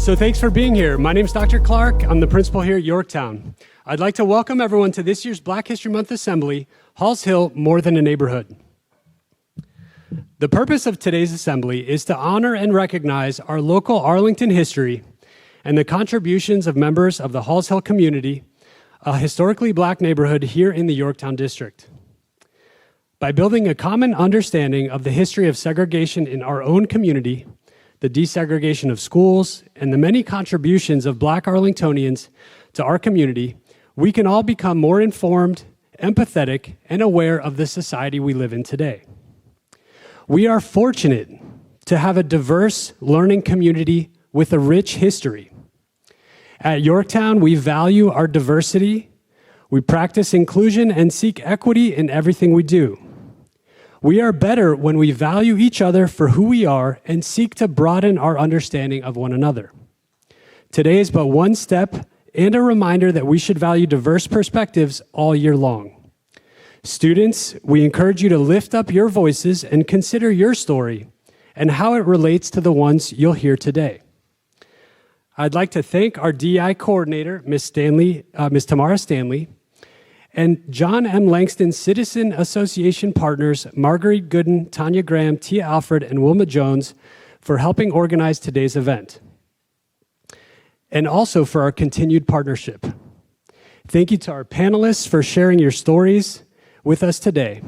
So thanks for being here. My name's Dr. Clark. I'm the principal here at Yorktown. I'd like to welcome everyone to this year's Black History Month Assembly, Halls Hill, More Than a Neighborhood. The purpose of today's assembly is to honor and recognize our local Arlington history and the contributions of members of the Halls Hill community, a historically Black neighborhood here in the Yorktown district. By building a common understanding of the history of segregation in our own community, the desegregation of schools, and the many contributions of Black Arlingtonians to our community, we can all become more informed, empathetic, and aware of the society we live in today. We are fortunate to have a diverse learning community with a rich history. At Yorktown, we value our diversity, we practice inclusion, and seek equity in everything we do. We are better when we value each other for who we are and seek to broaden our understanding of one another. Today is but one step and a reminder that we should value diverse perspectives all year long. Students, we encourage you to lift up your voices and consider your story and how it relates to the ones you'll hear today. I'd like to thank our DEI coordinator, Ms. Tamara Stanley, and John M. Langston Citizen Association partners, Marguerite Gooden, Tanya Graham, Tia Alfred, and Wilma Jones for helping organize today's event, and also for our continued partnership. Thank you to our panelists for sharing your stories with us today.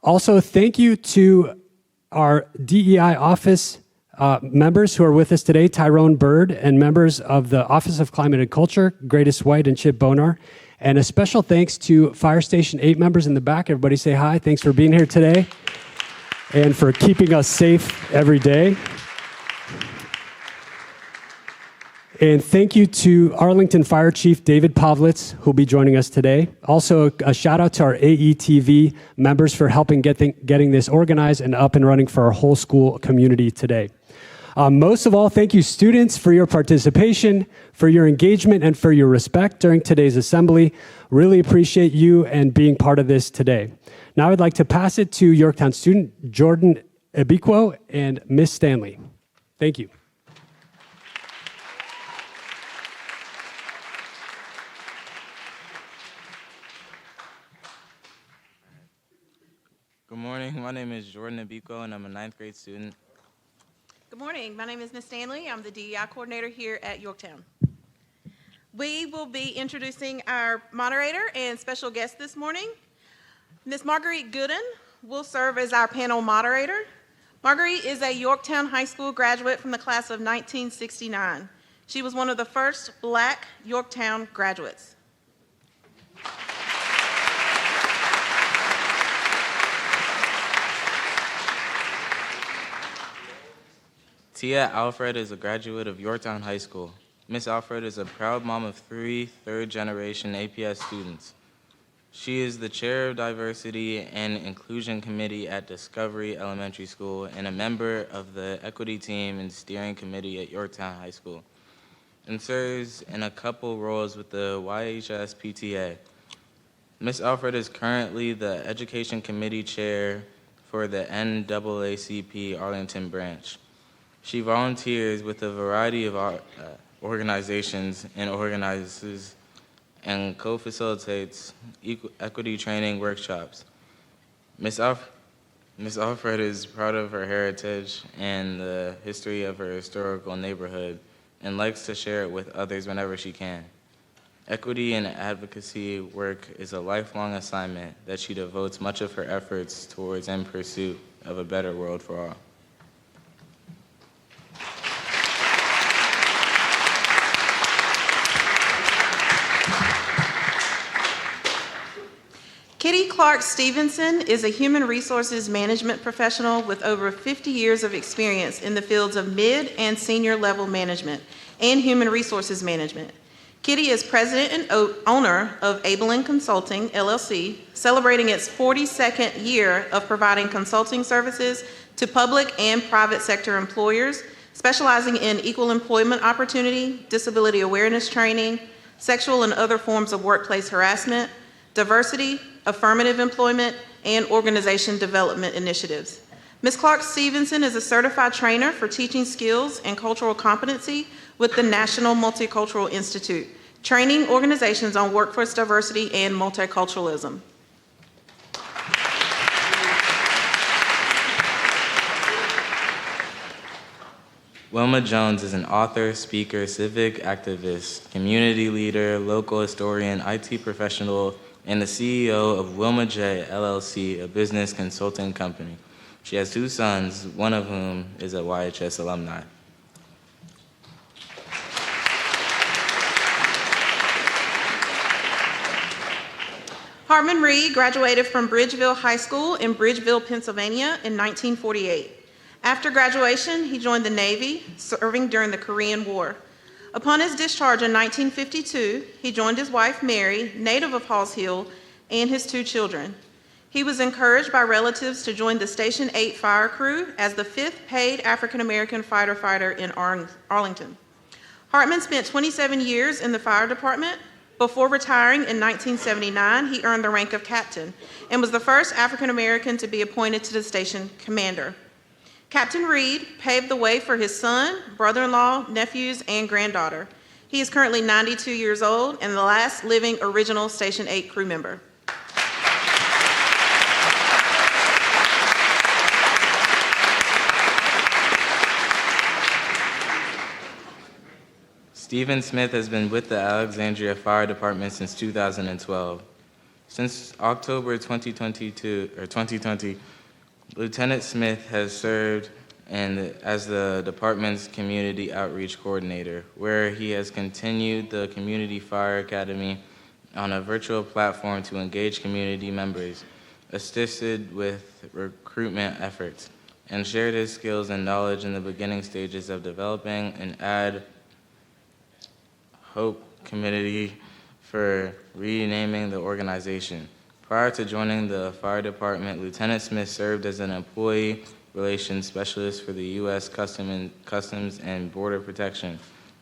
Also, thank you to our DEI office members who are with us today, Tyrone Bird, and members of the Office of Climate and Culture, Greatest White and Chip Bonar. And a special thanks to Fire Station 8 members in the back. Everybody say hi. Thanks for being here today and for keeping us safe every day. And thank you to Arlington Fire Chief David Pavlitz, who'll be joining us today. Also, a shout out to our AETV members for helping getting this organized and up and running for our whole school community today. Most of all, thank you students for your participation, for your engagement, and for your respect during today's assembly. Really appreciate you and being part of this today. Now I'd like to pass it to Yorktown student Jordan Ebiquo and Miss Stanley. Thank you. Good morning, my name is Jordan Ebiquo and I'm a 9th grade student. Good morning, my name is Ms. Stanley. I'm the DEI coordinator here at Yorktown. We will be introducing our moderator and special guest this morning. Ms. Marguerite Gooden will serve as our panel moderator. Marguerite is a Yorktown High School graduate from the class of 1969. She was one of the first Black Yorktown graduates. Tia Alfred is a graduate of Yorktown High School. Miss Alfred is a proud mom of 3 third-generation APS students. She is the chair of Diversity and Inclusion Committee at Discovery Elementary School and a member of the Equity Team and Steering Committee at Yorktown High School, and serves in a couple roles with the YHS PTA. Miss Alfred is currently the Education Committee Chair for the NAACP Arlington branch. She volunteers with a variety of organizations and organizes and co-facilitates equity training workshops. Miss Alfred is proud of her heritage and the history of her historical neighborhood and likes to share it with others whenever she can. Equity and advocacy work is a lifelong assignment that she devotes much of her efforts towards in pursuit of a better world for all. Kitty Clark Stevenson is a human resources management professional with over 50 years of experience in the fields of mid and senior level management and human resources management. Kitty is president and owner of Abelin Consulting, LLC, celebrating its 42nd year of providing consulting services to public and private sector employers, specializing in equal employment opportunity, disability awareness training, sexual and other forms of workplace harassment, diversity, affirmative employment, and organization development initiatives. Ms. Clark-Stevenson is a certified trainer for teaching skills and cultural competency with the National Multicultural Institute, training organizations on workforce diversity and multiculturalism. Wilma Jones is an author, speaker, civic activist, community leader, local historian, IT professional, and the CEO of Wilma J. LLC, a business consulting company. She has 2 sons, one of whom is a YHS alumni. Hartman Reed graduated from Bridgeville High School in Bridgeville, Pennsylvania in 1948. After graduation, he joined the Navy, serving during the Korean War. Upon his discharge in 1952, he joined his wife, Mary, native of Halls Hill, and his 2 children. He was encouraged by relatives to join the Station 8 fire crew as the 5th paid African-American fighter in Arlington. Hartman spent 27 years in the fire department. Before retiring in 1979, he earned the rank of captain and was the first African-American to be appointed to the station commander. Captain Reed paved the way for his son, brother-in-law, nephews, and granddaughter. He is currently 92 years old and the last living original Station 8 crew member. Stephen Smith has been with the Alexandria Fire Department since 2012. Since October 2020, Lieutenant Smith has served as the department's community outreach coordinator, where he has continued the Community Fire Academy on a virtual platform to engage community members, assisted with recruitment efforts, and shared his skills and knowledge in the beginning stages of developing an ad hoc committee for renaming the organization. Prior to joining the fire department, Lieutenant Smith served as an employee relations specialist for the U.S. Customs and Border Protection.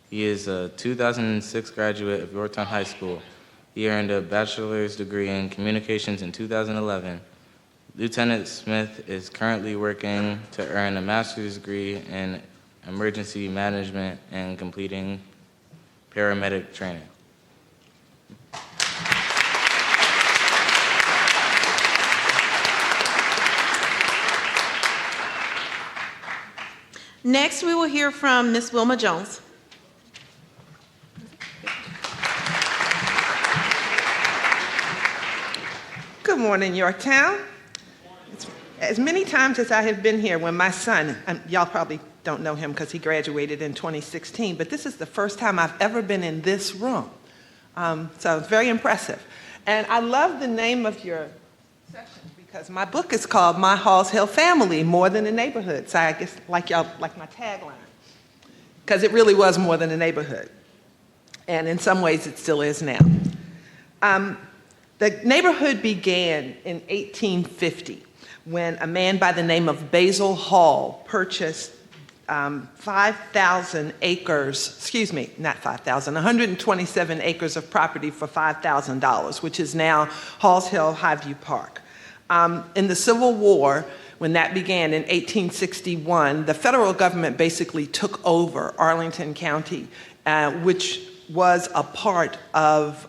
He is a 2006 graduate of Yorktown High School. He earned a bachelor's degree in communications in 2011. Lieutenant Smith is currently working to earn a master's degree in emergency management and completing paramedic training. Next, we will hear from Ms. Wilma Jones. Good morning, Yorktown. As many times as I have been here when my son, y'all probably don't know him because he graduated in 2016, but this is the first time I've ever been in this room. So it's very impressive. And I love the name of your session because my book is called My Halls Hill Family, More Than a Neighborhood. So I guess like y'all, like my tagline, because it really was more than a neighborhood. And in some ways it still is now. The neighborhood began in 1850 when a man by the name of Basil Hall purchased 5,000 acres, 127 acres of property for $5,000, which is now Halls Hill Highview Park. In the Civil War, when that began in 1861, the federal government basically took over Arlington County, which was a part of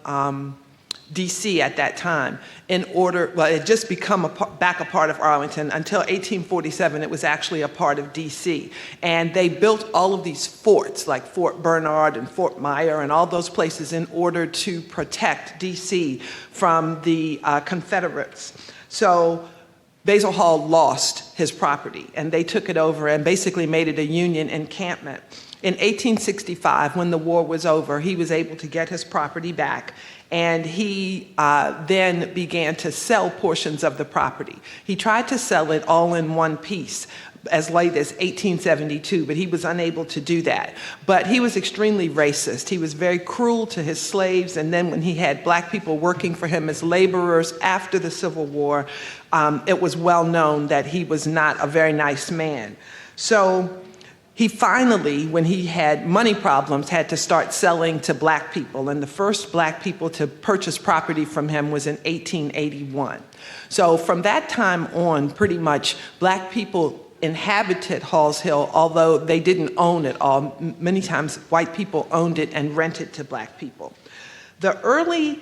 DC at that time, it had just become back a part of Arlington. Until 1847, it was actually a part of DC. And they built all of these forts, like Fort Bernard and Fort Myer and all those places in order to protect DC from the Confederates. So Basil Hall lost his property, and they took it over and basically made it a Union encampment. In 1865, when the war was over, he was able to get his property back, and he then began to sell portions of the property. He tried to sell it all in one piece as late as 1872, but he was unable to do that. But he was extremely racist. He was very cruel to his slaves, and then when he had black people working for him as laborers after the Civil War, it was well known that he was not a very nice man. So he finally, when he had money problems, had to start selling to black people. And the first black people to purchase property from him was in 1881. So from that time on, pretty much, black people inhabited Halls Hill, although they didn't own it all. Many times, white people owned it and rented to black people. The early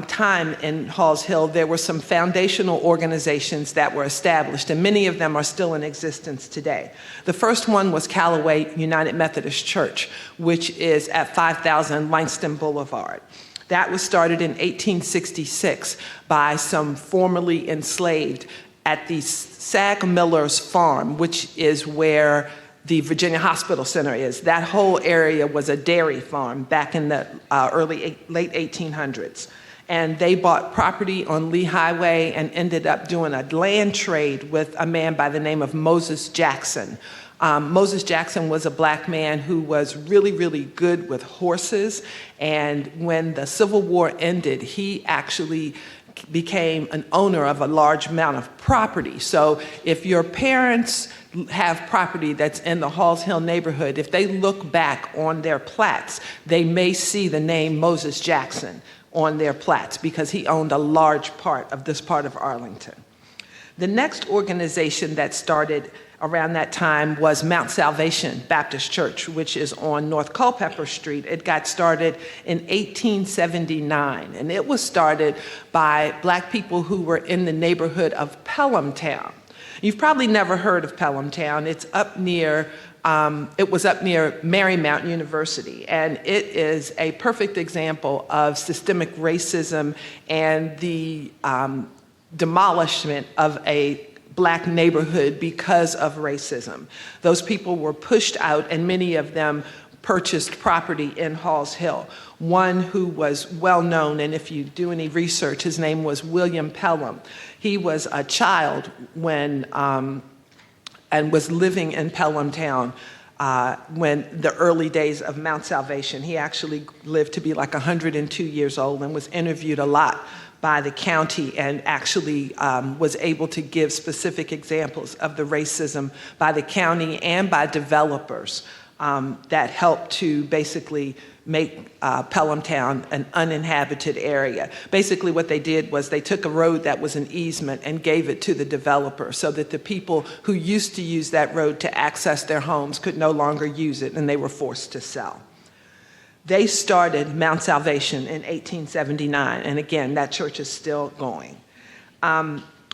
time in Halls Hill, there were some foundational organizations that were established, and many of them are still in existence today. The first one was Callaway United Methodist Church, which is at 5000 Langston Boulevard. That was started in 1866 by some formerly enslaved at the Sag Miller's Farm, which is where the Virginia Hospital Center is. That whole area was a dairy farm back in the late 1800s. And they bought property on Lee Highway and ended up doing a land trade with a man by the name of Moses Jackson. Moses Jackson was a black man who was really, really good with horses. And when the Civil War ended, he actually became an owner of a large amount of property. So if your parents have property that's in the Halls Hill neighborhood, if they look back on their plats, they may see the name Moses Jackson on their plats because he owned a large part of this part of Arlington. The next organization that started around that time was Mount Salvation Baptist Church, which is on North Culpeper Street. It got started in 1879, and it was started by black people who were in the neighborhood of Pelhamtown. You've probably never heard of Pelhamtown. It's up near it was up near Marymount University, and it is a perfect example of systemic racism and the demolishment of a black neighborhood because of racism. Those people were pushed out, and many of them purchased property in Halls Hill. One who was well known, and if you do any research, his name was William Pelham. He was a child when and was living in Pelhamtown when the early days of Mount Salvation. He actually lived to be like 102 years old and was interviewed a lot by the county and actually was able to give specific examples of the racism by the county and by developers that helped to basically make Pelhamtown an uninhabited area. Basically what they did was they took a road that was an easement and gave it to the developer so that the people who used to use that road to access their homes could no longer use it, and they were forced to sell. They started Mount Salvation in 1879, and again, that church is still going.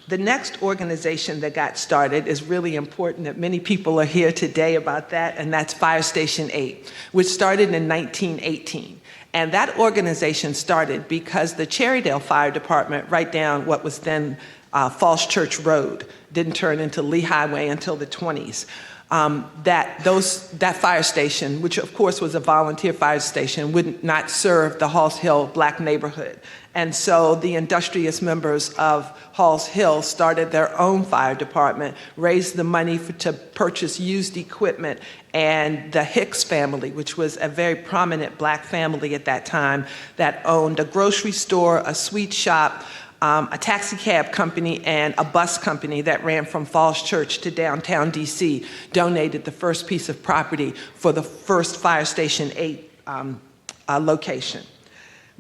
The next organization that got started is really important that many people are here today about that, and that's Fire Station 8, which started in 1918. And that organization started because the Cherrydale Fire Department, right down what was then Falls Church Road, didn't turn into Lee Highway until the 20s. That fire station, which of course was a volunteer fire station, would not serve the Halls Hill black neighborhood. And so the industrious members of Halls Hill started their own fire department, raised the money to purchase used equipment, and the Hicks family, which was a very prominent black family at that time, that owned a grocery store, a sweet shop, a taxi cab company, and a bus company that ran from Falls Church to downtown DC, donated the first piece of property for the first Fire Station 8 location.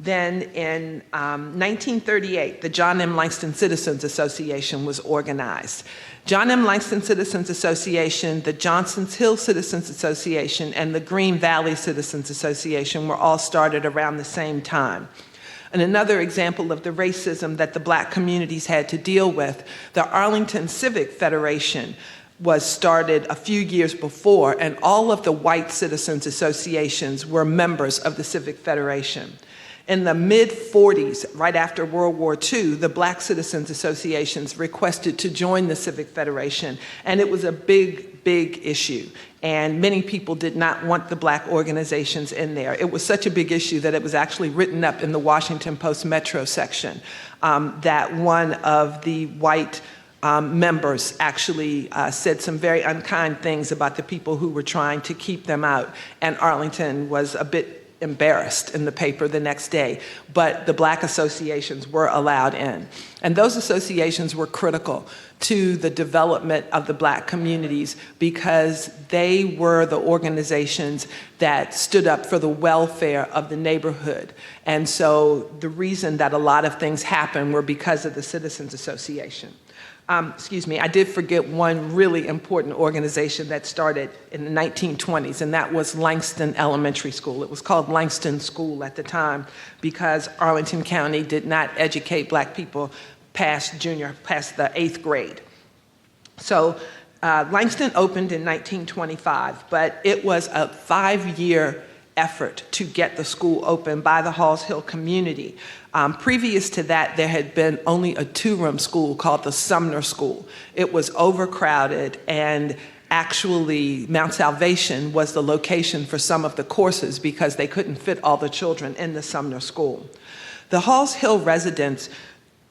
Then in 1938, the John M. Langston Citizens Association was organized. John M. Langston Citizens Association, the Johnson's Hill Citizens Association, and the Green Valley Citizens Association were all started around the same time. And another example of the racism that the black communities had to deal with, the Arlington Civic Federation was started a few years before, and all of the white citizens associations were members of the Civic Federation. In the mid-40s, right after World War II, the Black Citizens Associations requested to join the Civic Federation, and it was a big, big issue. And many people did not want the black organizations in there. It was such a big issue that it was actually written up in the Washington Post Metro section that one of the white members actually said some very unkind things about the people who were trying to keep them out. And Arlington was a bit embarrassed in the paper the next day, but the black associations were allowed in. And those associations were critical to the development of the black communities because they were the organizations that stood up for the welfare of the neighborhood. And so the reason that a lot of things happened were because of the Citizens Association. I did forget one really important organization that started in the 1920s, and that was Langston Elementary School. It was called Langston School at the time because Arlington County did not educate black people past the 8th grade. So Langston opened in 1925, but it was a 5-year effort to get the school open by the Halls Hill community. Previous to that, there had been only a 2-room school called the Sumner School. It was overcrowded, and actually Mount Salvation was the location for some of the courses because they couldn't fit all the children in the Sumner School. The Halls Hill residents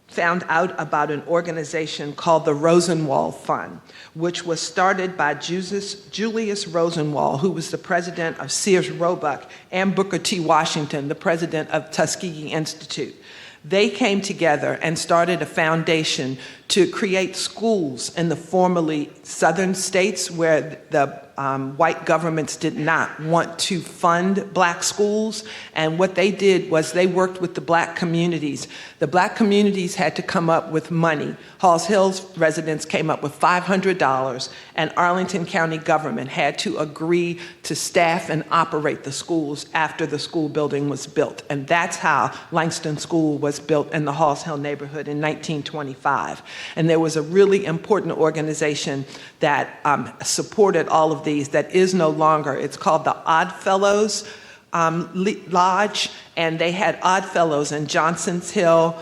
found out about an organization called the Rosenwald Fund, which was started by Julius Rosenwald, who was the president of Sears Roebuck, and Booker T. Washington, the president of Tuskegee Institute. They came together and started a foundation to create schools in the formerly southern states where the white governments did not want to fund black schools. And what they did was they worked with the black communities. The black communities had to come up with money. Halls Hill's residents came up with $500, and Arlington County government had to agree to staff and operate the schools after the school building was built. And that's how Langston School was built in the Halls Hill neighborhood in 1925. And there was a really important organization that supported all of these that is no longer. It's called the Odd Fellows Lodge, and they had Odd Fellows in Johnson's Hill,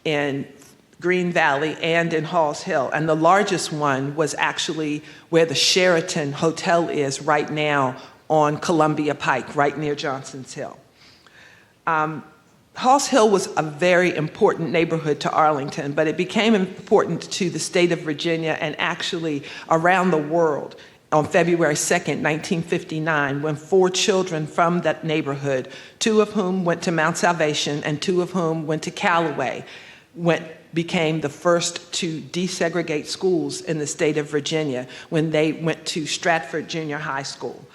in Green Valley, and in Halls Hill. And the largest one was actually where the Sheraton Hotel is right now on Columbia Pike, right near Johnson's Hill. Halls Hill was a very important neighborhood to Arlington, but it became important to the state of Virginia and actually around the world on February 2nd, 1959, when 4 children from that neighborhood, 2 of whom went to Mount Salvation and 2 of whom went to Callaway, became the first to desegregate schools in the state of Virginia when they went to Stratford Junior High School.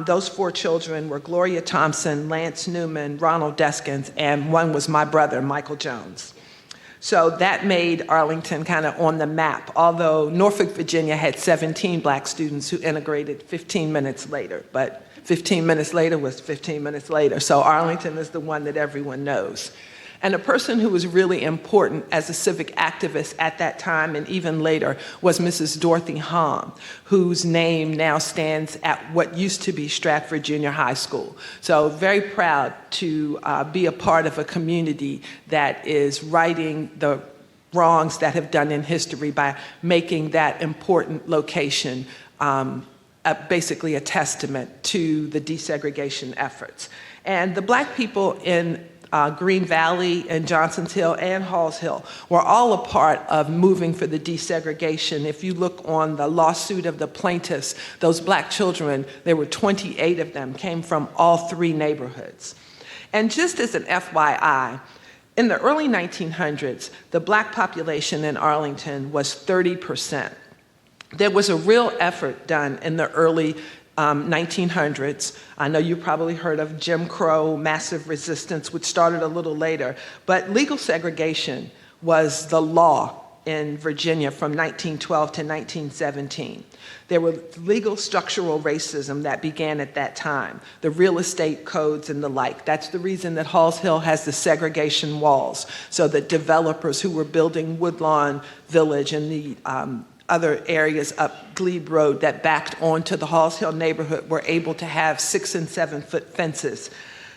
Those 4 children were Gloria Thompson, Lance Newman, Ronald Deskins, and one was my brother, Michael Jones. So that made Arlington kind of on the map, although Norfolk, Virginia had 17 black students who integrated 15 minutes later, but 15 minutes later was 15 minutes later. So Arlington is the one that everyone knows. And a person who was really important as a civic activist at that time and even later was Mrs. Dorothy Hahn, whose name now stands at what used to be Stratford Junior High School. So very proud to be a part of a community that is righting the wrongs that have done in history by making that important location basically a testament to the desegregation efforts. And the black people in Green Valley and Johnson's Hill and Halls Hill were all a part of moving for the desegregation. If you look on the lawsuit of the plaintiffs, those black children, there were 28 of them, came from all 3 neighborhoods. And just as an FYI, in the early 1900s, the black population in Arlington was 30%. There was a real effort done in the early 1900s. I know you probably heard of Jim Crow, massive resistance, which started a little later. But legal segregation was the law in Virginia from 1912 to 1917. There were legal structural racism that began at that time, the real estate codes and the like. That's the reason that Halls Hill has the segregation walls, so that developers who were building Woodlawn Village and the other areas up Glebe Road that backed onto the Halls Hill neighborhood were able to have 6 and 7 foot fences.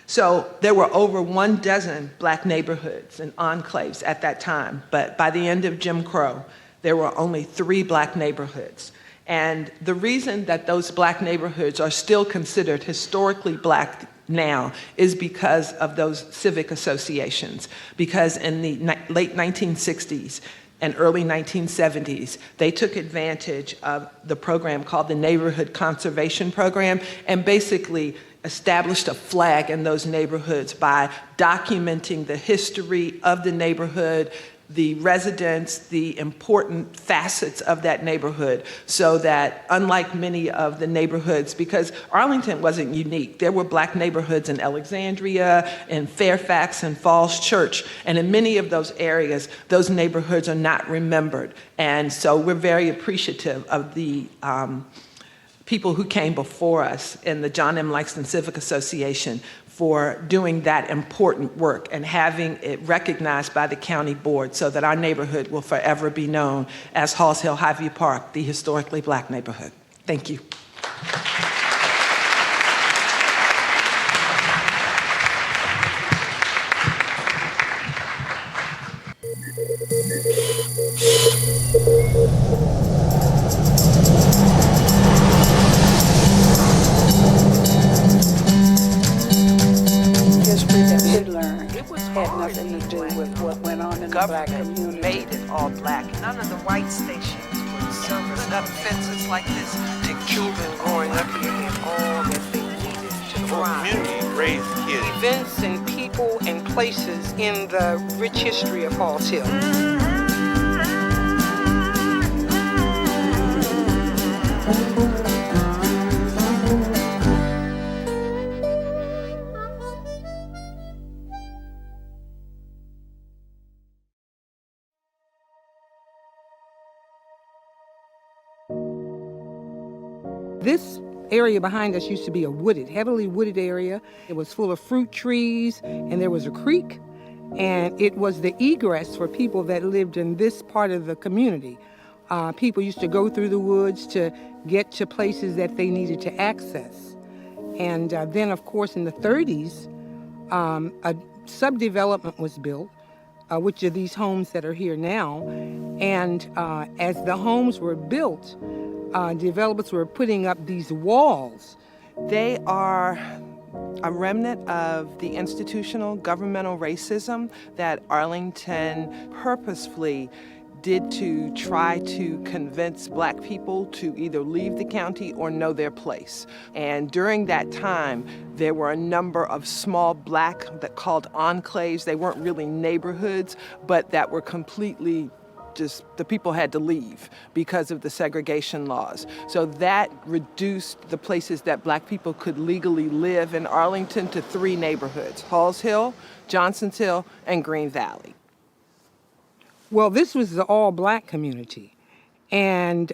So there were over 12 black neighborhoods and enclaves at that time, but by the end of Jim Crow, there were only 3 black neighborhoods. And the reason that those black neighborhoods are still considered historically black now is because of those civic associations, because in the late 1960s, and early 1970s, they took advantage of the program called the Neighborhood Conservation Program, and basically established a flag in those neighborhoods by documenting the history of the neighborhood, the residents, the important facets of that neighborhood, so that unlike many of the neighborhoods, because Arlington wasn't unique, there were Black neighborhoods in Alexandria, in Fairfax, and Falls Church, and in many of those areas, those neighborhoods are not remembered. And so we're very appreciative of the people who came before us in the John M. Langston Civic Association for doing that important work and having it recognized by the county board so that our neighborhood will forever be known as Halls Hill Highview Park, the historically Black neighborhood. Thank you. History that we learned had nothing to do with what went on in the Black community. Made it all Black. None of the white stations would service up fences like this to children growing up here and all that they needed to thrive. Community raised kids. Events and people and places in the rich history of Halls Hill. This area behind us used to be a heavily wooded area. It was full of fruit trees, and there was a creek, and it was the egress for people that lived in this part of the community. People used to go through the woods to get to places that they needed to access. And then, of course, in the 30s, a subdevelopment was built, which are these homes that are here now. And as the homes were built, developers were putting up these walls. They are a remnant of the institutional governmental racism that Arlington purposefully did to try to convince Black people to either leave the county or know their place. And during that time, there were a number of small Black, that called enclaves. They weren't really neighborhoods, but that were completely just, the people had to leave because of the segregation laws. So that reduced the places that Black people could legally live in Arlington to 3 neighborhoods: Halls Hill, Johnson's Hill, and Green Valley. Well, this was the all-Black community, and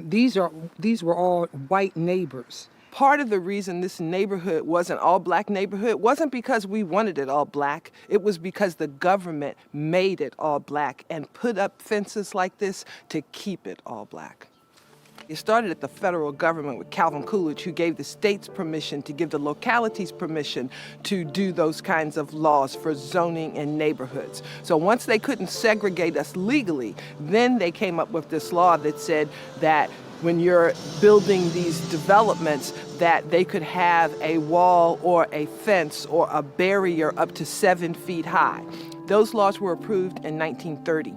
these were all white neighbors. Part of the reason this neighborhood was an all-Black neighborhood wasn't because we wanted it all Black. It was because the government made it all Black and put up fences like this to keep it all Black. It started at the federal government with Calvin Coolidge, who gave the states permission to give the localities permission to do those kinds of laws for zoning and neighborhoods. So once they couldn't segregate us legally, then they came up with this law that said that when you're building these developments, that they could have a wall or a fence or a barrier up to 7 feet high. Those laws were approved in 1930.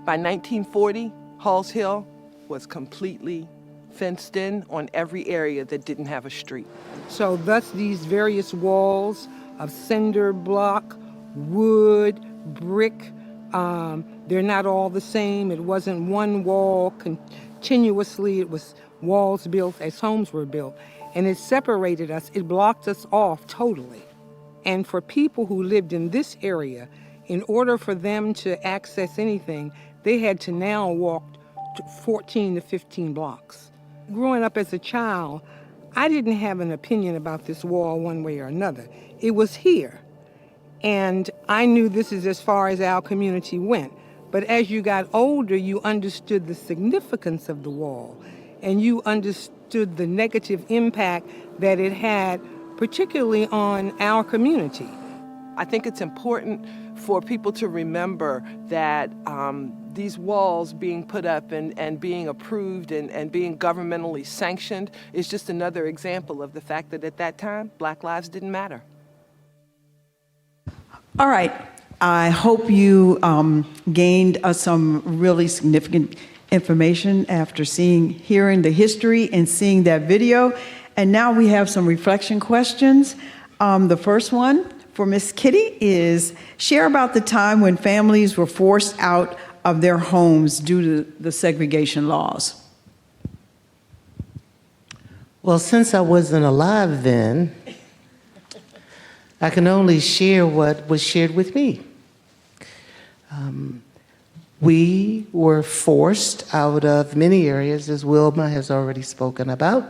By 1940, Halls Hill was completely fenced in on every area that didn't have a street. So thus these various walls of cinder block, wood, brick, they're not all the same. It wasn't one wall continuously. It was walls built as homes were built. And it separated us. It blocked us off totally. And for people who lived in this area, in order for them to access anything, they had to now walk 14 to 15 blocks. Growing up as a child, I didn't have an opinion about this wall one way or another. It was here. And I knew this is as far as our community went. But as you got older, you understood the significance of the wall, and you understood the negative impact that it had, particularly on our community. I think it's important for people to remember that these walls being put up and being approved and being governmentally sanctioned is just another example of the fact that at that time, Black lives didn't matter. All right. I hope you gained some really significant information after hearing the history and seeing that video. And now we have some reflection questions. The first one for Miss Kitty is, share about the time when families were forced out of their homes due to the segregation laws. Well, since I wasn't alive then, I can only share what was shared with me. We were forced out of many areas, as Wilma has already spoken about,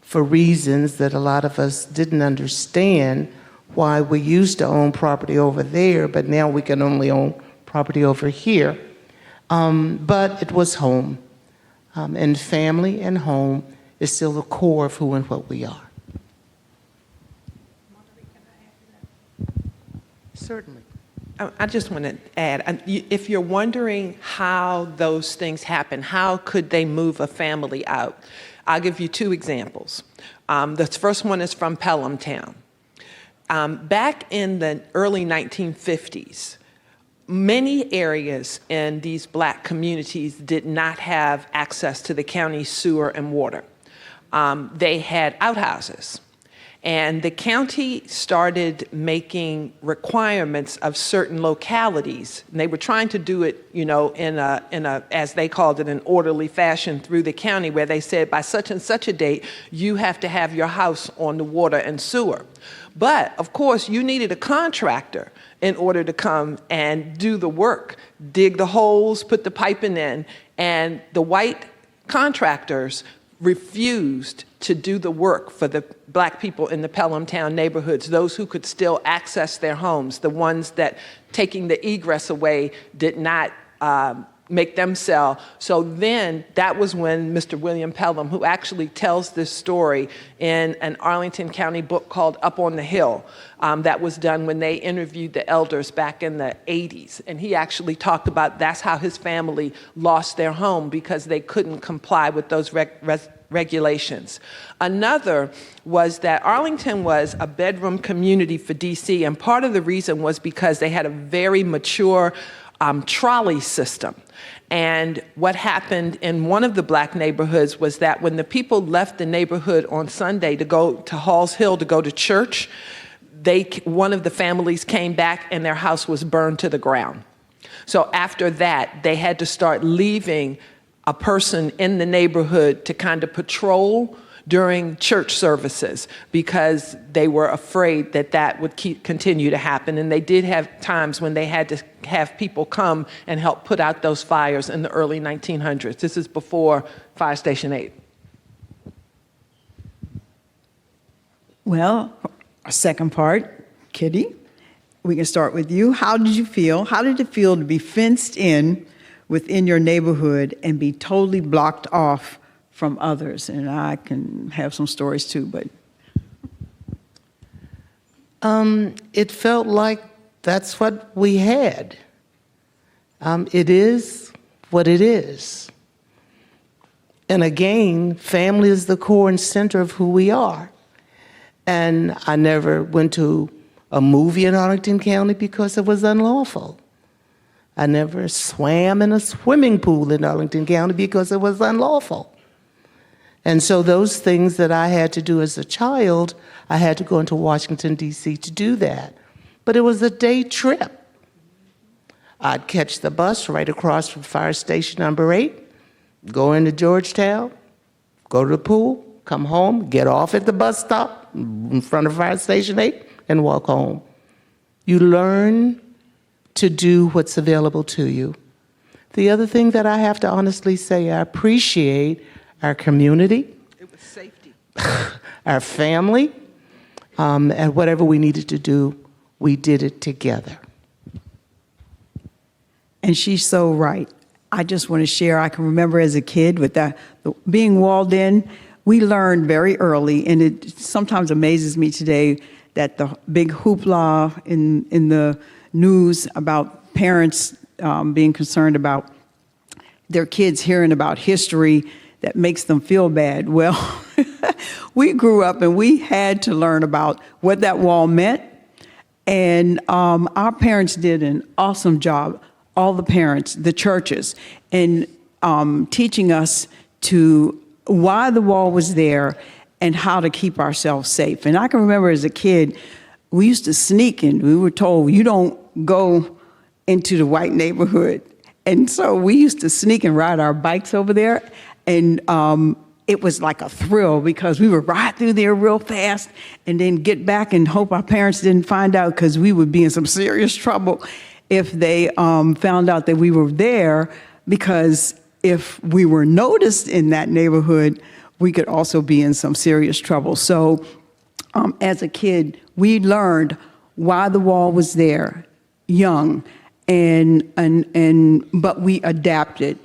for reasons that a lot of us didn't understand, why we used to own property over there, but now we can only own property over here. But it was home, and family and home is still the core of who and what we are. Certainly. I just want to add, if you're wondering how those things happen, how could they move a family out? I'll give you two examples. The first one is from Pelham Town. Back in the early 1950s, many areas in these black communities did not have access to the county sewer and water. They had outhouses. And the county started making requirements of certain localities. And they were trying to do it, in a, as they called it, an orderly fashion through the county, where they said by such and such a date, you have to have your house on the water and sewer. But of course, you needed a contractor in order to come and do the work, dig the holes, put the piping in, and the white contractors refused to do the work for the black people in the Pelham Town neighborhoods, those who could still access their homes, the ones that taking the egress away did not make them sell. So then that was when Mr. William Pelham, who actually tells this story in an Arlington County book called Up on the Hill, that was done when they interviewed the elders back in the 80s. And he actually talked about that's how his family lost their home, because they couldn't comply with those regulations. Another was that Arlington was a bedroom community for DC, and part of the reason was because they had a very mature trolley system. And what happened in one of the black neighborhoods was that when the people left the neighborhood on Sunday to go to Halls Hill to go to church, one of the families came back and their house was burned to the ground. So after that, they had to start leaving a person in the neighborhood to kind of patrol during church services, because they were afraid that that would continue to happen. And they did have times when they had to have people come and help put out those fires in the early 1900s. This is before Fire Station 8. Well, our second part, Kitty, we can start with you. How did you feel? How did it feel to be fenced in within your neighborhood and be totally blocked off from others? And I can have some stories too, but. It felt like that's what we had. It is what it is. And again, family is the core and center of who we are. And I never went to a movie in Arlington County because it was unlawful. I never swam in a swimming pool in Arlington County because it was unlawful. And so those things that I had to do as a child, I had to go into Washington, D.C. to do that. But it was a day trip. I'd catch the bus right across from Fire Station number 8, go into Yorktown, go to the pool, come home, get off at the bus stop in front of Fire Station 8, and walk home. You learn to do what's available to you. The other thing that I have to honestly say, I appreciate our community. It was safety. Our family, and whatever we needed to do, we did it together. And she's so right. I just want to share, I can remember as a kid with the being walled in, we learned very early, and it sometimes amazes me today that the big hoopla in the news about parents being concerned about their kids hearing about history that makes them feel bad. Well, we grew up and we had to learn about what that wall meant. And our parents did an awesome job, all the parents, the churches, in teaching us to why the wall was there and how to keep ourselves safe. And I can remember as a kid, we used to sneak and we were told, you don't go into the white neighborhood. And so we used to sneak and ride our bikes over there. And it was like a thrill because we would ride through there real fast and then get back and hope our parents didn't find out, because we would be in some serious trouble if they found out that we were there, because if we were noticed in that neighborhood, we could also be in some serious trouble. So as a kid, we learned why the wall was there, young, but we adapted.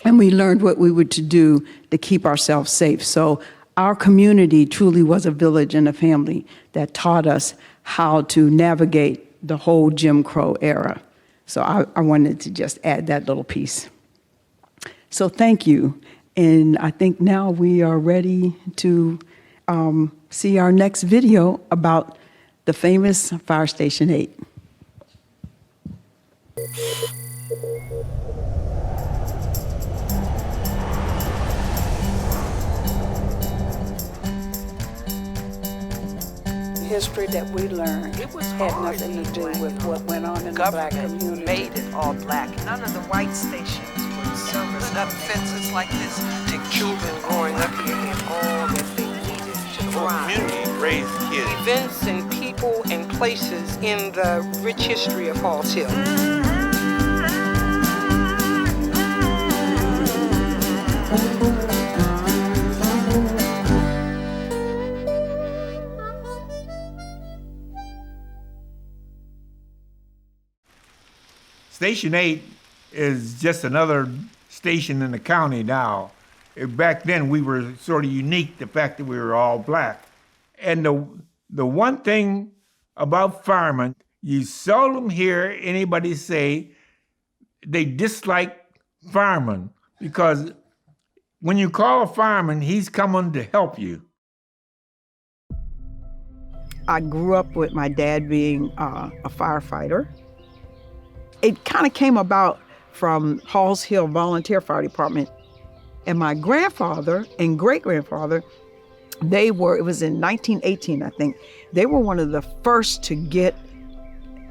And we learned what we were to do to keep ourselves safe. So our community truly was a village and a family that taught us how to navigate the whole Jim Crow era. So I wanted to just add that little piece. So thank you. And I think now we are ready to see our next video about the famous Fire Station 8. History that we learned had nothing to do with what went on in the black community. Made it all black. None of the white stations would service up fences like this to children growing up here and all that they needed to thrive. Community raised kids. Events and people and places in the rich history of Halls Hill. Station 8 is just another station in the county now. Back then, we were sort of unique, the fact that we were all black. And the one thing about firemen, you seldom hear anybody say they dislike firemen, because when you call a fireman, he's coming to help you. I grew up with my dad being a firefighter. It kind of came about from Halls Hill Volunteer Fire Department. And my grandfather and great-grandfather, it was in 1918, I think, they were one of the first to get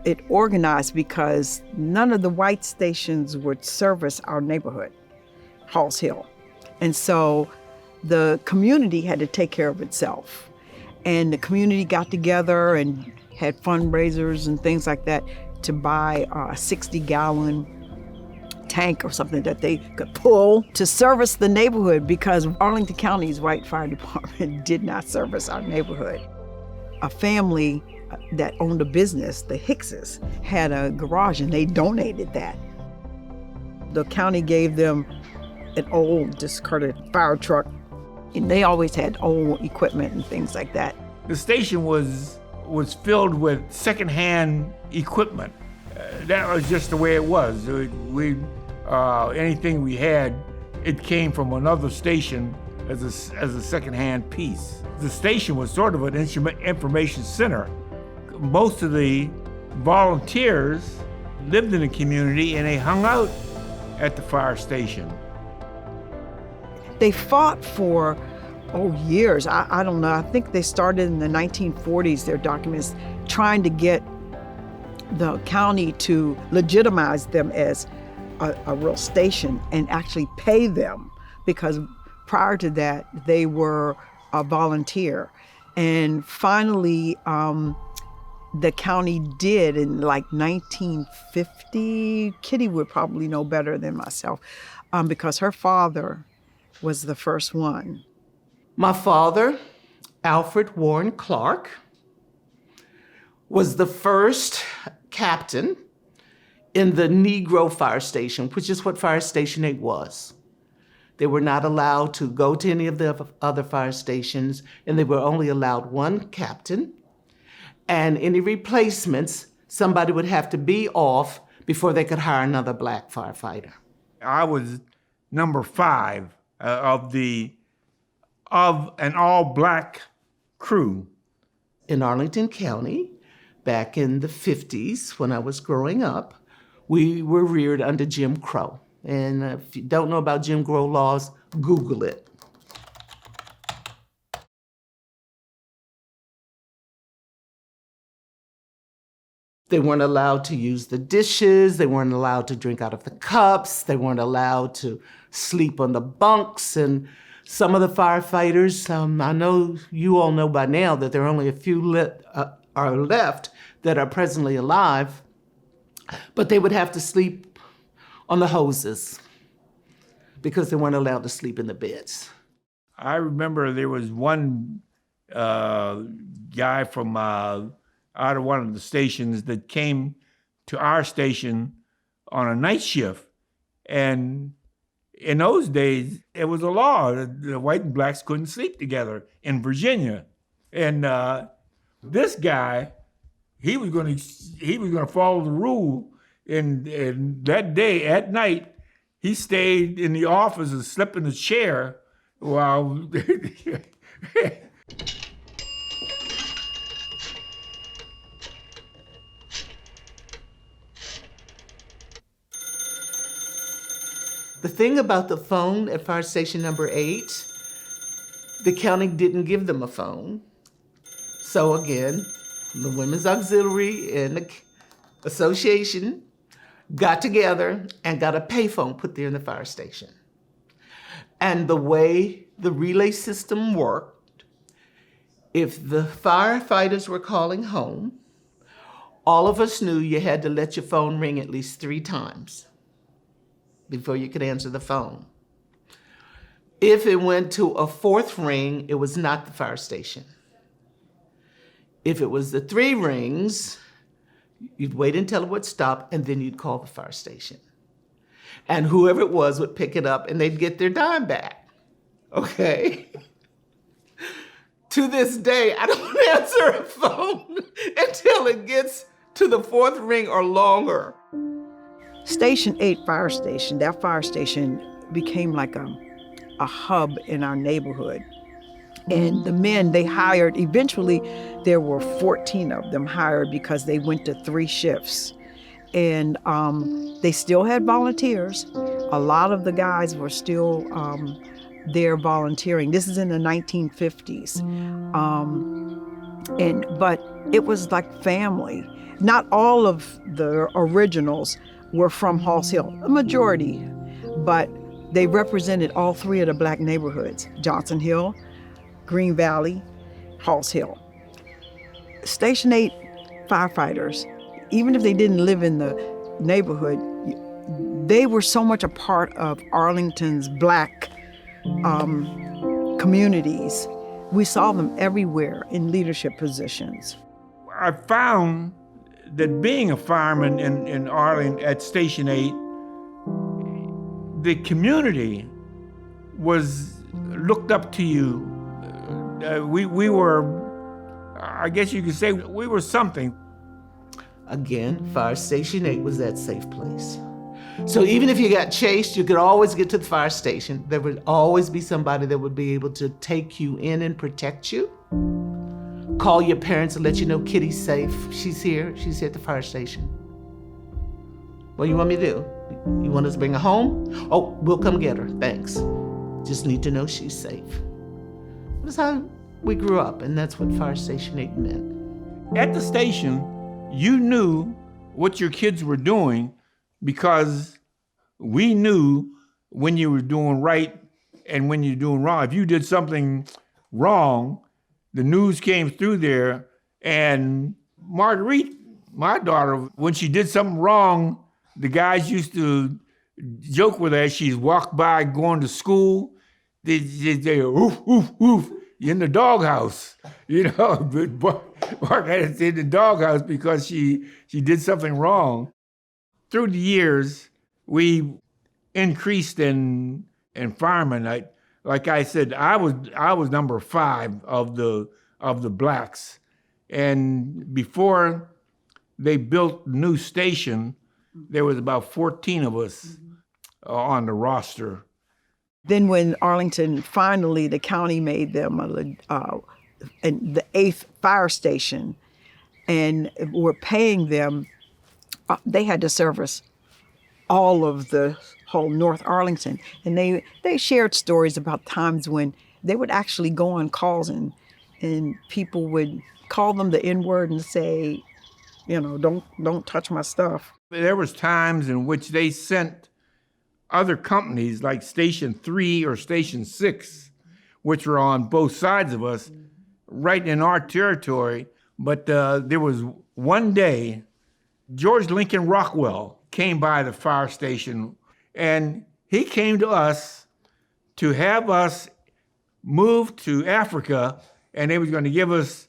it organized because none of the white stations would service our neighborhood, Halls Hill. And so the community had to take care of itself. And the community got together and had fundraisers and things like that to buy a 60-gallon tank or something that they could pull to service the neighborhood, because Arlington County's white fire department did not service our neighborhood. A family that owned a business, the Hickses, had a garage and they donated that. The county gave them an old discarded fire truck, and they always had old equipment and things like that. The station was filled with secondhand equipment. That was just the way it was. Anything we had, it came from another station as a secondhand piece. The station was sort of an information center. Most of the volunteers lived in the community and they hung out at the fire station. They fought for years. I don't know. I think they started in the 1940s, their documents, trying to get the county to legitimize them as a real station and actually pay them, because prior to that, they were a volunteer. And finally, the county did in like 1950. Kitty would probably know better than myself, because her father was the first one. My father, Alfred Warren Clark, was the first captain in the Negro Fire Station, which is what Fire Station 8 was. They were not allowed to go to any of the other fire stations, and they were only allowed one captain. And any replacements, somebody would have to be off before they could hire another black firefighter. I was number 5 of an all-black crew. In Arlington County, back in the 50s, when I was growing up, we were reared under Jim Crow. And if you don't know about Jim Crow laws, Google it. They weren't allowed to use the dishes. They weren't allowed to drink out of the cups. They weren't allowed to sleep on the bunks. And some of the firefighters, I know you all know by now that there are only a few are left that are presently alive, but they would have to sleep on the hoses because they weren't allowed to sleep in the beds. I remember there was one guy from out of one of the stations that came to our station on a night shift. And in those days, it was a law that the white and blacks couldn't sleep together in Virginia. And this guy, he was going to follow the rule. And that day, at night, he stayed in the office and slept in the chair while The thing about the phone at fire station number 8, the county didn't give them a phone. So again, the Women's Auxiliary and the association got together and got a payphone put there in the fire station. And the way the relay system worked, if the firefighters were calling home, all of us knew you had to let your phone ring at least 3 times before you could answer the phone. If it went to a 4th ring, it was not the fire station. If it was the 3 rings, you'd wait until it would stop, and then you'd call the fire station. And whoever it was would pick it up, and they'd get their dime back, okay? To this day, I don't answer a phone until it gets to the 4th ring or longer. Station 8 fire station, that fire station became like a hub in our neighborhood. And the men they hired, eventually there were 14 of them hired because they went to 3 shifts. And they still had volunteers. A lot of the guys were still there volunteering. This is in the 1950s. But it was like family. Not all of the originals were from Halls Hill, a majority, but they represented all 3 of the black neighborhoods: Johnson Hill, Green Valley, Halls Hill. Station 8 firefighters, even if they didn't live in the neighborhood, they were so much a part of Arlington's black communities. We saw them everywhere in leadership positions. I found that being a fireman in Arlington at Station 8, the community was looked up to you. We were, I guess you could say, we were something. Again, Fire Station 8 was that safe place. So even if you got chased, you could always get to the fire station. There would always be somebody that would be able to take you in and protect you. Call your parents and let you know Kitty's safe. She's here at the fire station. What do you want me to do? You want us to bring her home? Oh, we'll come get her, thanks. Just need to know she's safe. That's how we grew up, and that's what Fire Station 8 meant. At the station, you knew what your kids were doing because we knew when you were doing right and when you're doing wrong. If you did something wrong, the news came through there, and Marguerite, my daughter, when she did something wrong, the guys used to joke with her as she's walked by going to school. They oof, oof, oof, you're in the doghouse, you know. Marguerite's in the doghouse because she did something wrong. Through the years, we increased in firemen. Like I said, I was number 5 of the blacks, and before they built the new station, there was about 14 of us on the roster. Then when Arlington, finally, the county made them the 8th fire station, and were paying them, they had to service all of the whole North Arlington. And they shared stories about times when they would actually go on calls and people would call them the N-word and say, don't touch my stuff. There was times in which they sent other companies like Station 3 or Station 6, which were on both sides of us, right in our territory. But there was one day, George Lincoln Rockwell came by the fire station, and he came to us to have us move to Africa, and they was going to give us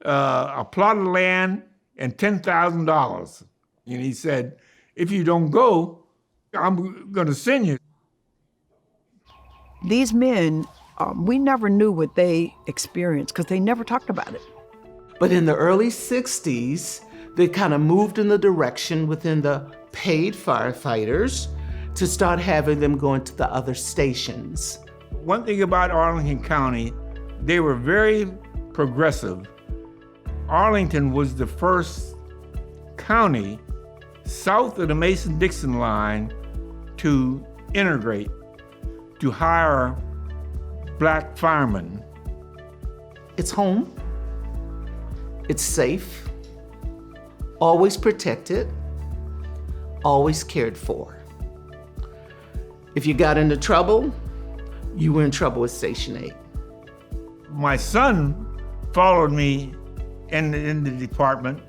a plot of land and $10,000. And he said, if you don't go, I'm going to send you. These men, we never knew what they experienced because they never talked about it. But in the early 60s, they kind of moved in the direction within the paid firefighters to start having them go into the other stations. One thing about Arlington County, they were very progressive. Arlington was the first county south of the Mason-Dixon line to integrate, to hire black firemen. It's home, it's safe, always protected, always cared for. If you got into trouble, you were in trouble with Station 8. My son followed me in the department.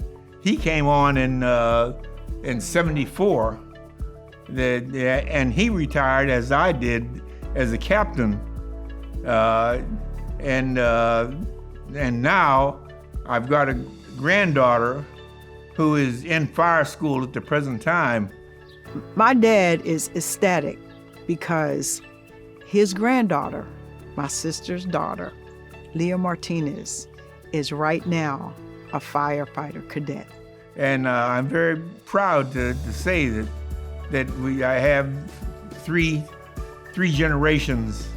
He came on in '74, and he retired as I did as a captain. And now I've got a granddaughter who is in fire school at the present time. My dad is ecstatic because his granddaughter, my sister's daughter, Leah Martinez, is right now a firefighter cadet. And I'm very proud to say that I have three generations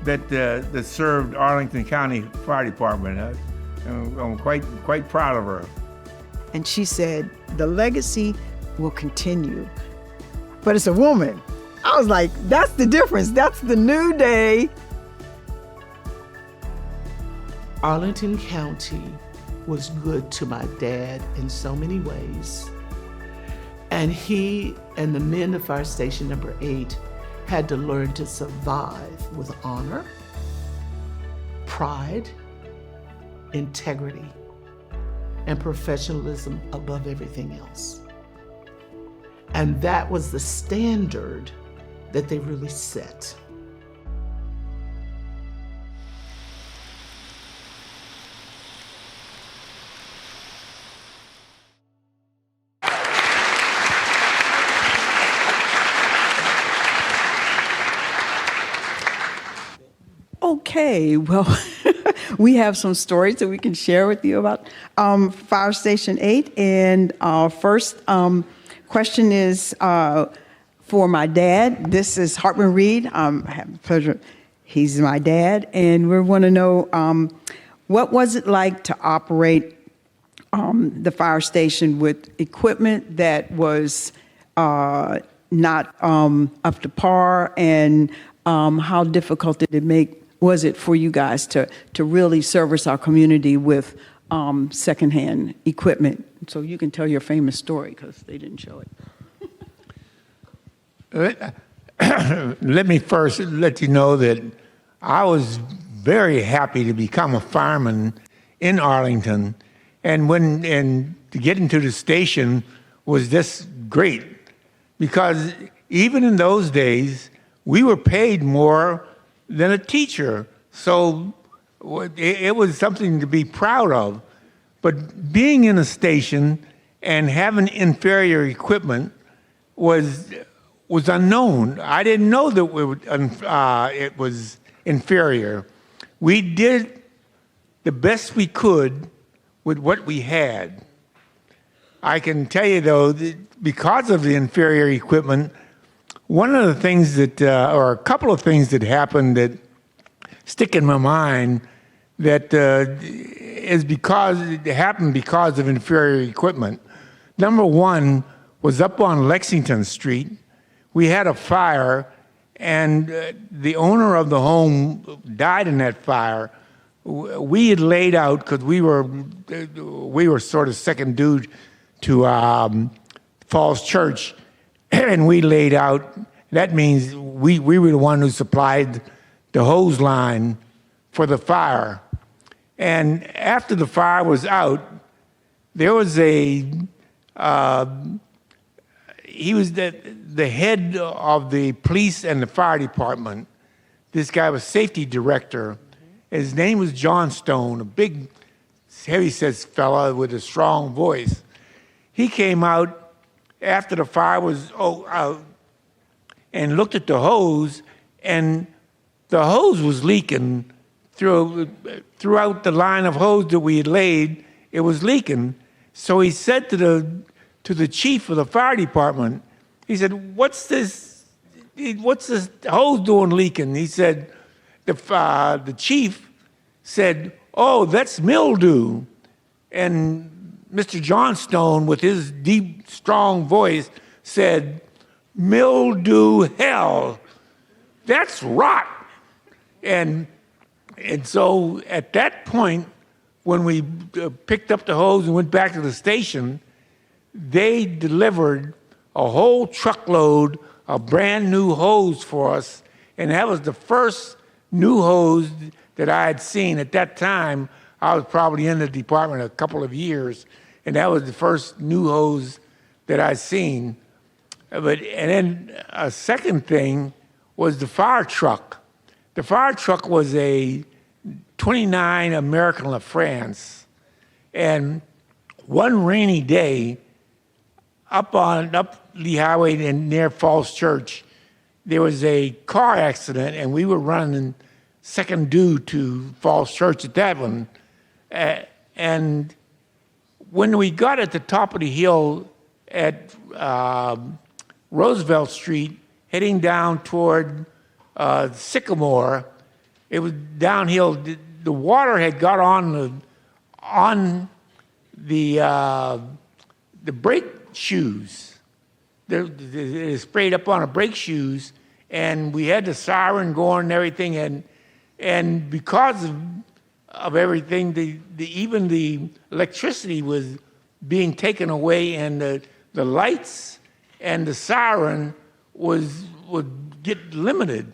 that served Arlington County Fire Department. I'm quite proud of her. And she said, the legacy will continue, but it's a woman. I was like, that's the difference. That's the new day. Arlington County was good to my dad in so many ways. And he and the men of Fire Station number 8 had to learn to survive with honor, pride, integrity, and professionalism above everything else. And that was the standard that they really set. Okay, well, we have some stories that we can share with you about Fire Station 8. And our first question is for my dad. This is Hartman Reed. I have the pleasure. He's my dad. And we want to know, what was it like to operate the fire station with equipment that was not up to par, and how difficult was it for you guys to really service our community with secondhand equipment? So you can tell your famous story because they didn't show it. Let me first let you know that I was very happy to become a fireman in Arlington, and to get into the station was just great, because even in those days we were paid more than a teacher, so it was something to be proud of. But being in a station and having inferior equipment was unknown. I didn't know that it was inferior. We did the best we could with what we had. I can tell you, though, that because of the inferior equipment, one of the things that, or a couple of things that happened that stick in my mind, that is because it happened because of inferior equipment. Number one was up on Lexington Street. We had a fire, and the owner of the home died in that fire. We had laid out, because we were sort of second dude Falls Church, and we laid out. That means we were the one who supplied the hose line for the fire. And after the fire was out, there was he was the head of the police and the fire department. This guy was safety director. His name was John Stone, a big, heavy-set fella with a strong voice. He came out after the fire was out and looked at the hose, and the hose was leaking throughout the line of hose that we had laid. It was leaking. So he said to the chief of the fire department, he said, "What's this hose doing leaking?" He said, the chief said, "Oh, that's mildew." And Mr. Johnstone, with his deep, strong voice, said, "Mildew hell, that's rot." And so at that point, when we picked up the hose and went back to the station, they delivered a whole truckload of brand new hose for us. And that was the first new hose that I had seen. At that time, I was probably in the department a couple of years, and that was the first new hose that I'd seen. And then a second thing was the fire truck. The fire truck was a 29 American La France. And one rainy day, up Lee Highway and near Falls Church, there was a car accident, and we were running second due to Falls Church at that one. And when we got at the top of the hill at Roosevelt Street, heading down toward Sycamore, it was downhill. The water had got on the brake shoes. It sprayed up on the brake shoes, and we had the siren going and everything. And because of everything, even the electricity was being taken away, and the lights and the siren would get limited.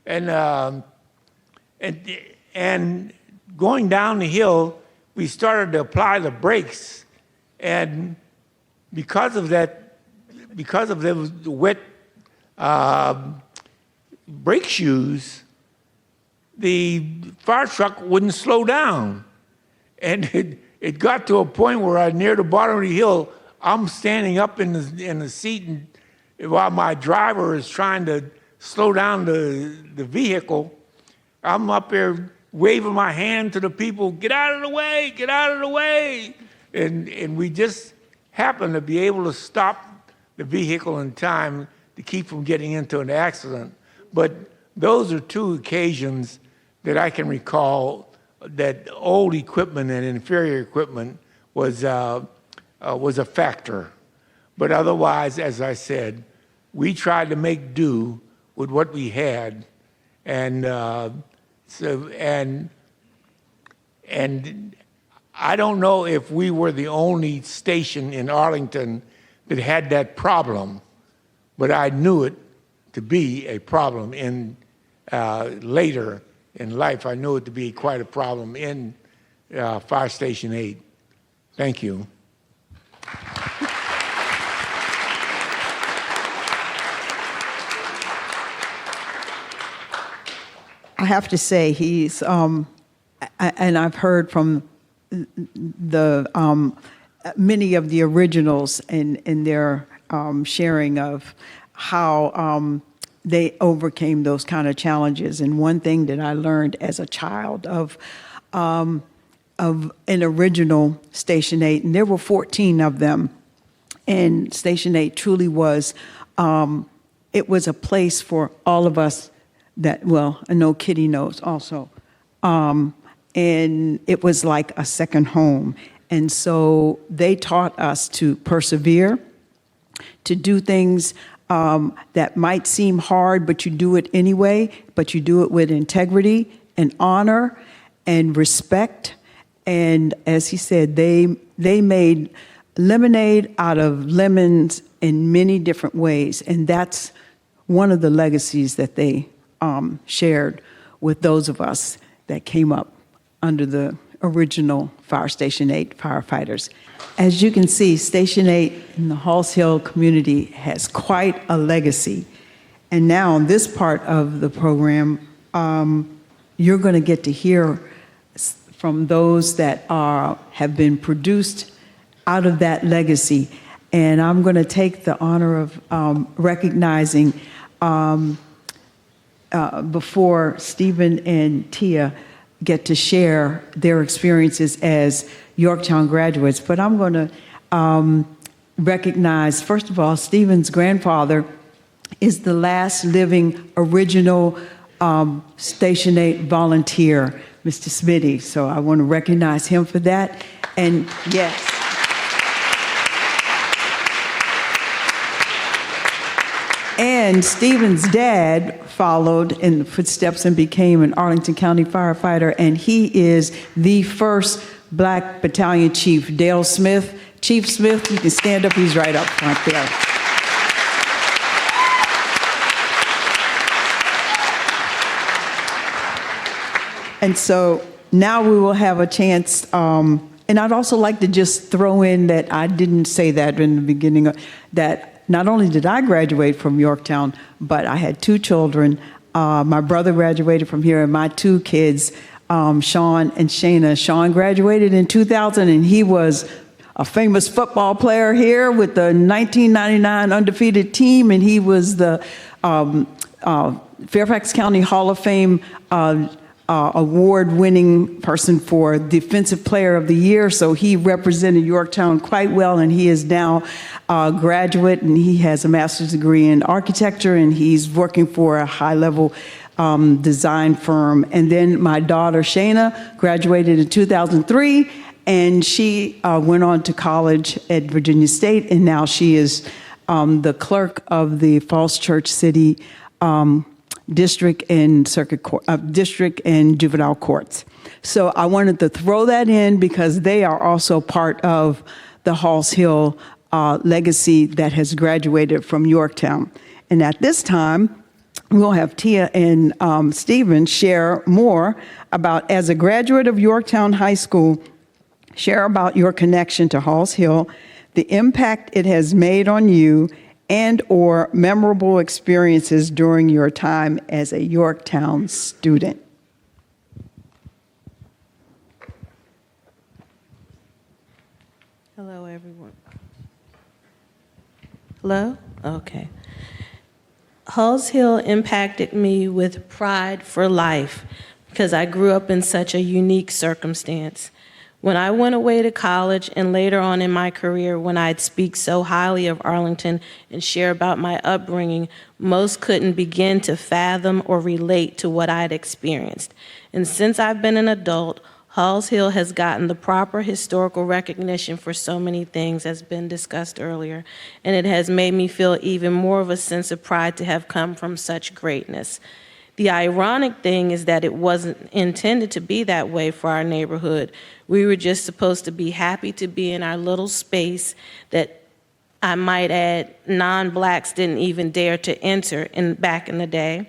And going down the hill, we started to apply the brakes, and because of the wet brake shoes, the fire truck wouldn't slow down. And it got to a point where near the bottom of the hill, I'm standing up in the seat, and while my driver is trying to slow down the vehicle, I'm up there waving my hand to the people, "Get out of the way, get out of the way." And we just happened to be able to stop the vehicle in time to keep from getting into an accident. But those are two occasions that I can recall that old equipment and inferior equipment was a factor. But otherwise, as I said, we tried to make do with what we had, and I don't know if we were the only station in Arlington that had that problem, but I knew it to be a problem in later in life. I knew it to be quite a problem in Fire Station 8. Thank you. I have to say, he's, and I've heard from the many of the originals in their sharing of how they overcame those kind of challenges. And one thing that I learned as a child of an original Station 8, and there were 14 of them, and Station 8 truly was, it was a place for all of us that, well, I know Kitty knows also. And it was like a second home. And so they taught us to persevere, to do things that might seem hard, but you do it anyway, but you do it with integrity and honor and respect. And as he said, they made lemonade out of lemons in many different ways. And that's one of the legacies that they shared with those of us that came up under the original Fire Station 8 firefighters. As you can see, Station 8 in the Halls Hill community has quite a legacy. And now in this part of the program, you're going to get to hear from those that have been produced out of that legacy. And I'm going to take the honor of recognizing before Stephen and Tia get to share their experiences as Yorktown graduates. But I'm going to recognize, first of all, Stephen's grandfather is the last living original Station 8 volunteer, Mr. Smitty. So I want to recognize him for that. And yes. And Stephen's dad followed in the footsteps and became an Arlington County firefighter, and he is the first Black battalion chief, Dale Smith. Chief Smith, you can stand up, he's right up front there. And so now we will have a chance, and I'd also like to just throw in that I didn't say that in the beginning, that not only did I graduate from Yorktown, but I had two children. My brother graduated from here, and my two kids, Sean and Shayna. Sean graduated in 2000, and he was a famous football player here with the 1999 undefeated team, and he was the Fairfax County Hall of Fame award-winning person for Defensive Player of the Year. So he represented Yorktown quite well, and he is now a graduate, and he has a master's degree in architecture, and he's working for a high-level design firm. And then my daughter, Shayna, graduated in 2003, and she went on to college at Virginia State, and now she is the clerk of the Falls Church City District and Circuit Court, District and Juvenile Courts. So I wanted to throw that in because they are also part of the Halls Hill legacy that has graduated from Yorktown. And at this time, we'll have Tia and Stephen share more about, as a graduate of Yorktown High School, share about your connection to Halls Hill, the impact it has made on you, and or memorable experiences during your time as a Yorktown student. Hello, everyone. Hello? Okay. Halls Hill impacted me with pride for life because I grew up in such a unique circumstance. When I went away to college and later on in my career, when I'd speak so highly of Arlington and share about my upbringing, most couldn't begin to fathom or relate to what I'd experienced. And since I've been an adult, Halls Hill has gotten the proper historical recognition for so many things, as been discussed earlier, and it has made me feel even more of a sense of pride to have come from such greatness. The ironic thing is that it wasn't intended to be that way for our neighborhood. We were just supposed to be happy to be in our little space that, I might add, non-blacks didn't even dare to enter back in the day.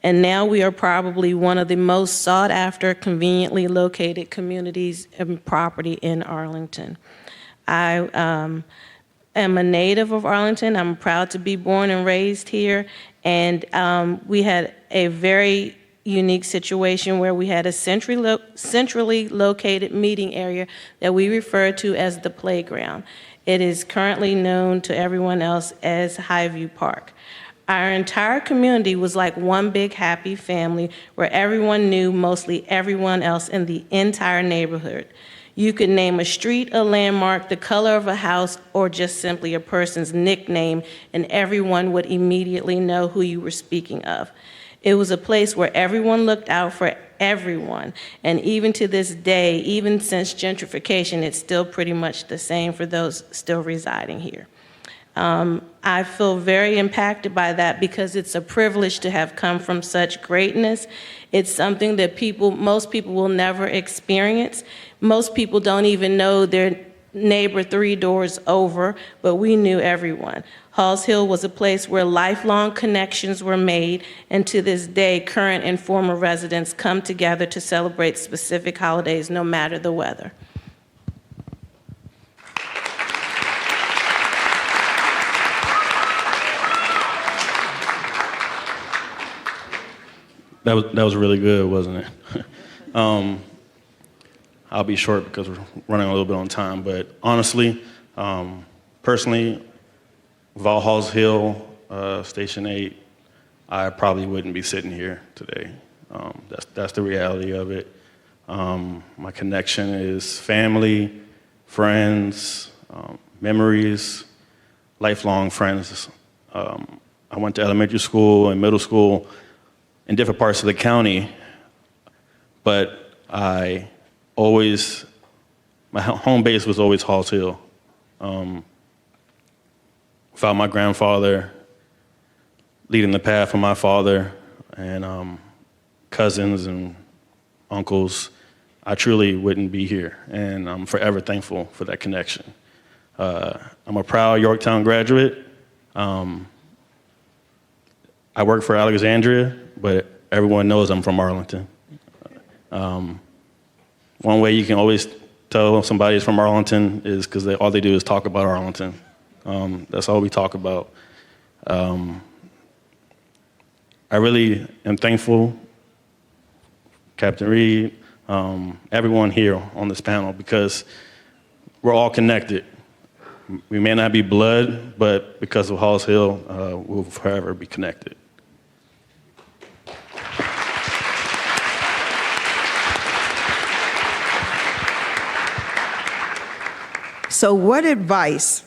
And now we are probably one of the most sought after, conveniently located communities and property in Arlington. I am a native of Arlington. I'm proud to be born and raised here. And we had a very unique situation where we had a centrally located meeting area that we refer to as the playground. It is currently known to everyone else as Highview Park. Our entire community was like one big happy family where everyone knew mostly everyone else in the entire neighborhood. You could name a street, a landmark, the color of a house, or just simply a person's nickname, and everyone would immediately know who you were speaking of. It was a place where everyone looked out for everyone, and even to this day, even since gentrification, it's still pretty much the same for those still residing here. I feel very impacted by that because it's a privilege to have come from such greatness. It's something that most people will never experience. Most people don't even know their neighbor 3 doors over, but we knew everyone. Halls Hill was a place where lifelong connections were made, and to this day, current and former residents come together to celebrate specific holidays, no matter the weather. That was really good, wasn't it? I'll be short because we're running a little bit on time, but honestly, personally, without Halls Hill, Station 8, I probably wouldn't be sitting here today. That's the reality of it. My connection is family, friends, memories, lifelong friends. I went to elementary school and middle school in different parts of the county, but my home base was always Halls Hill. Without my grandfather leading the path for my father and cousins and uncles, I truly wouldn't be here, and I'm forever thankful for that connection. I'm a proud Yorktown graduate. I work for Alexandria, but everyone knows I'm from Arlington. One way you can always tell somebody's from Arlington is because all they do is talk about Arlington. That's all we talk about. I really am thankful, Captain Reed, everyone here on this panel, because we're all connected. We may not be blood, but because of Halls Hill, we'll forever be connected. So what advice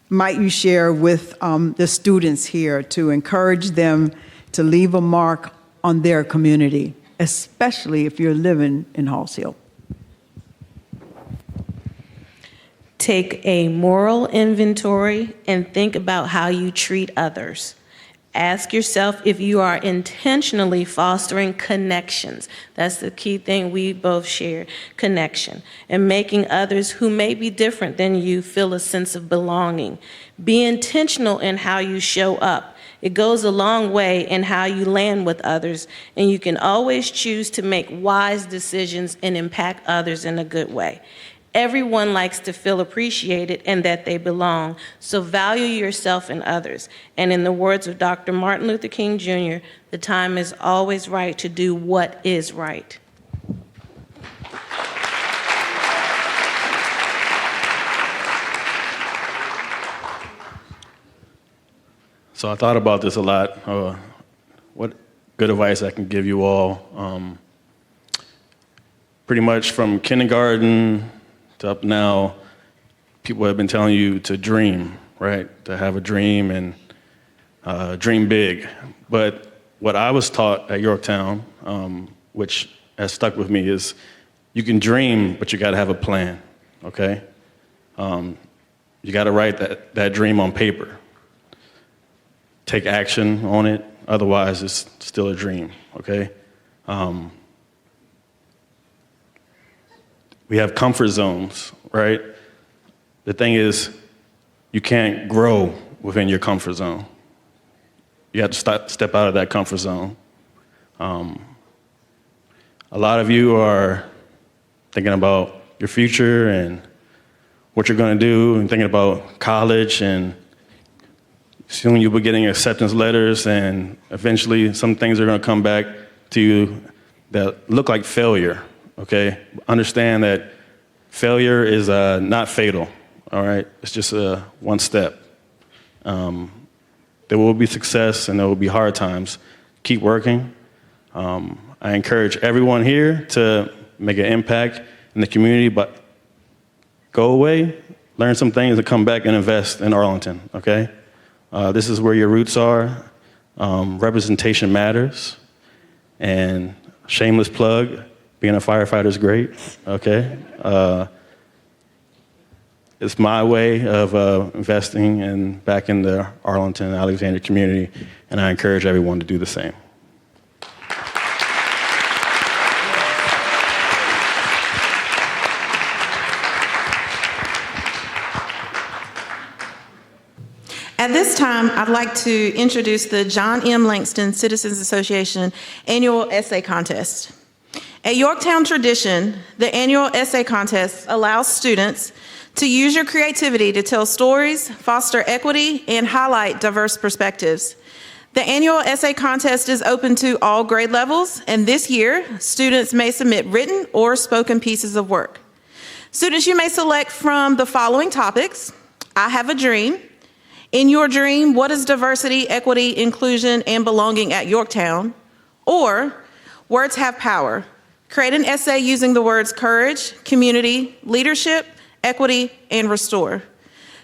might you share with the students here to encourage them to leave a mark on their community, especially if you're living in Halls Hill? Take a moral inventory and think about how you treat others. Ask yourself if you are intentionally fostering connections. That's the key thing we both share, connection, and making others who may be different than you feel a sense of belonging. Be intentional in how you show up. It goes a long way in how you land with others, and you can always choose to make wise decisions and impact others in a good way. Everyone likes to feel appreciated and that they belong, so value yourself and others. And in the words of Dr. Martin Luther King Jr., the time is always right to do what is right. So I thought about this a lot. What good advice I can give you all. Pretty much from kindergarten to up now, people have been telling you to dream, right? To have a dream and dream big. But what I was taught at Yorktown, which has stuck with me, is you can dream, but you got to have a plan, okay? You got to write that dream on paper. Take action on it, otherwise it's still a dream, okay? We have comfort zones, right? The thing is, you can't grow within your comfort zone. You have to step out of that comfort zone. A lot of you are thinking about your future and what you're going to do, and thinking about college, and soon you'll be getting acceptance letters, and eventually some things are going to come back to you that look like failure, okay? Understand that failure is not fatal, all right? It's just one step. There will be success and there will be hard times. Keep working. I encourage everyone here to make an impact in the community, but go away, learn some things, and come back and invest in Arlington, okay? This is where your roots are. Representation matters. And shameless plug, being a firefighter is great, okay? It's my way of investing back in the Arlington and Alexandria community, and I encourage everyone to do the same. this time, I'd like to introduce the John M. Langston Citizens Association Annual Essay Contest. A Yorktown tradition, the annual essay contest allows students to use your creativity to tell stories, foster equity, and highlight diverse perspectives. The annual essay contest is open to all grade levels, and this year, students may submit written or spoken pieces of work. Students, you may select from the following topics: I have a dream. In your dream, what is diversity, equity, inclusion, and belonging at Yorktown? Or words have power. Create an essay using the words courage, community, leadership, equity, and restore.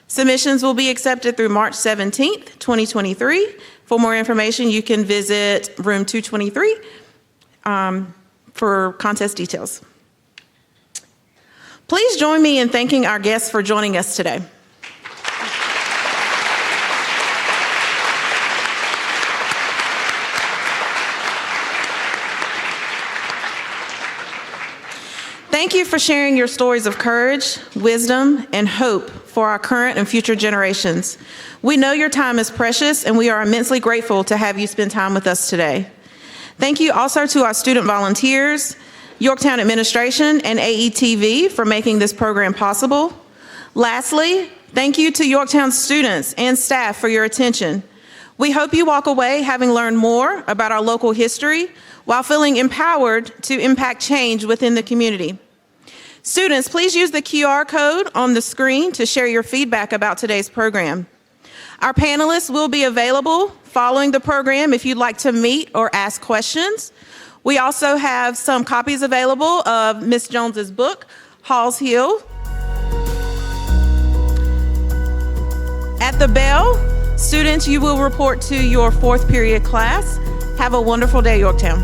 Submissions will be accepted through March 17th, 2023. For more information, you can visit room 223 for contest details. Please join me in thanking our guests for joining us today. Thank you for sharing your stories of courage, wisdom, and hope for our current and future generations. We know your time is precious, and we are immensely grateful to have you spend time with us today. Thank you also to our student volunteers, Yorktown administration, and AETV for making this program possible. Lastly, thank you to Yorktown students and staff for your attention. We hope you walk away having learned more about our local history while feeling empowered to impact change within the community. Students, please use the QR code on the screen to share your feedback about today's program. Our panelists will be available following the program if you'd like to meet or ask questions. We also have some copies available of Ms. Jones's book, Hall's Hill. At the bell, students, you will report to your fourth period class. Have a wonderful day, Yorktown.